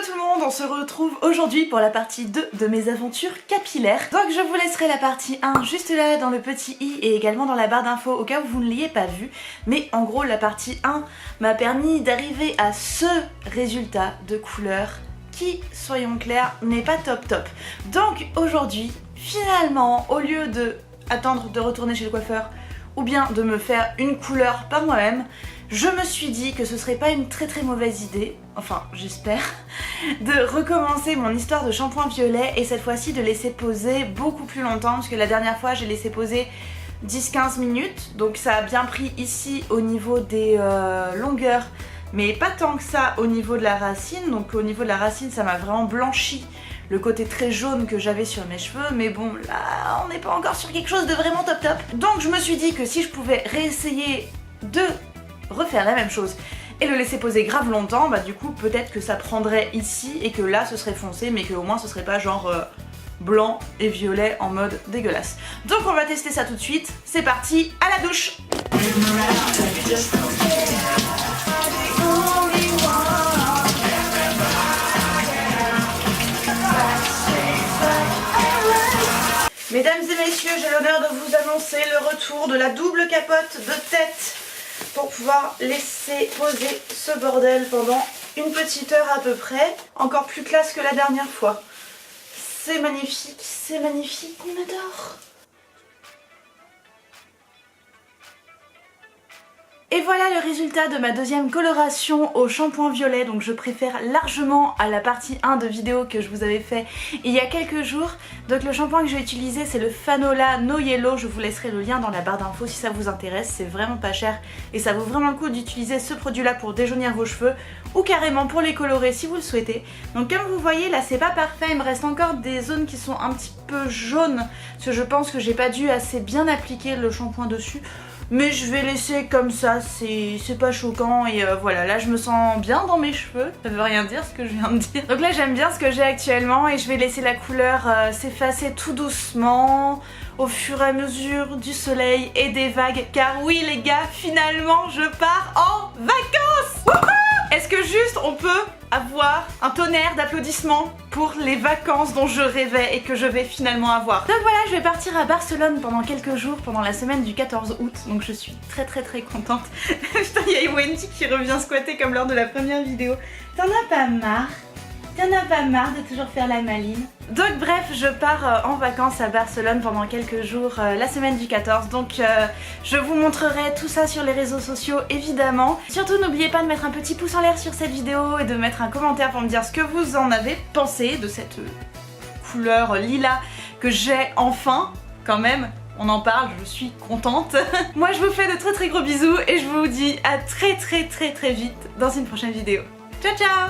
tout le monde, on se retrouve aujourd'hui pour la partie 2 de mes aventures capillaires. Donc je vous laisserai la partie 1 juste là dans le petit i et également dans la barre d'infos au cas où vous ne l'ayez pas vu. Mais en gros la partie 1 m'a permis d'arriver à ce résultat de couleur qui, soyons clairs, n'est pas top top. Donc aujourd'hui, finalement, au lieu de attendre de retourner chez le coiffeur ou bien de me faire une couleur par moi-même, je me suis dit que ce serait pas une très mauvaise idée, enfin j'espère, de recommencer mon histoire de shampoing violet et cette fois-ci de laisser poser beaucoup plus longtemps parce que la dernière fois j'ai laissé poser 10-15 minutes, donc ça a bien pris ici au niveau des longueurs, mais pas tant que ça au niveau de la racine. Donc au niveau de la racine ça m'a vraiment blanchi le côté très jaune que j'avais sur mes cheveux, mais bon là on n'est pas encore sur quelque chose de vraiment top top. Donc je me suis dit que si je pouvais réessayer de refaire la même chose et le laisser poser grave longtemps, bah du coup peut-être que ça prendrait ici et que là ce serait foncé, mais que au moins ce serait pas genre blanc et violet en mode dégueulasse. Donc on va tester ça tout de suite, c'est parti, à la douche. Mesdames et messieurs, j'ai l'honneur de vous annoncer le retour de la double capote de tête pour pouvoir laisser poser ce bordel pendant une petite heure à peu près. Encore plus classe que la dernière fois. C'est magnifique, on adore. Et voilà le résultat de ma deuxième coloration au shampoing violet, donc je préfère largement à la partie 1 de vidéo que je vous avais fait il y a quelques jours. Donc le shampoing que j'ai utilisé c'est le Fanola No Yellow, je vous laisserai le lien dans la barre d'infos si ça vous intéresse, c'est vraiment pas cher et ça vaut vraiment le coup d'utiliser ce produit là pour déjaunir vos cheveux ou carrément pour les colorer si vous le souhaitez. Donc comme vous voyez là c'est pas parfait, il me reste encore des zones qui sont un petit peu jaunes parce que je pense que j'ai pas dû assez bien appliquer le shampoing dessus. Mais je vais laisser comme ça, c'est pas choquant et voilà, là je me sens bien dans mes cheveux. Ça veut rien dire ce que je viens de dire. Donc là j'aime bien ce que j'ai actuellement et je vais laisser la couleur s'effacer tout doucement au fur et à mesure du soleil et des vagues. Car oui les gars, finalement je pars en vacances. Est-ce que juste on peut avoir un tonnerre d'applaudissements pour les vacances dont je rêvais et que je vais finalement avoir. Donc voilà, je vais partir à Barcelone pendant quelques jours, pendant la semaine du 14 août, donc je suis très contente. Putain, il y a Wendy qui revient squatter comme lors de la première vidéo. T'en as pas marre? T'en as pas marre de toujours faire la maline? Donc bref, je pars en vacances à Barcelone pendant quelques jours la semaine du 14, donc je vous montrerai tout ça sur les réseaux sociaux évidemment. Surtout n'oubliez pas de mettre un petit pouce en l'air sur cette vidéo et de mettre un commentaire pour me dire ce que vous en avez pensé de cette couleur lilas que j'ai enfin quand même. On en parle, je suis contente. Moi je vous fais de très gros bisous et je vous dis à très vite dans une prochaine vidéo. Ciao ciao.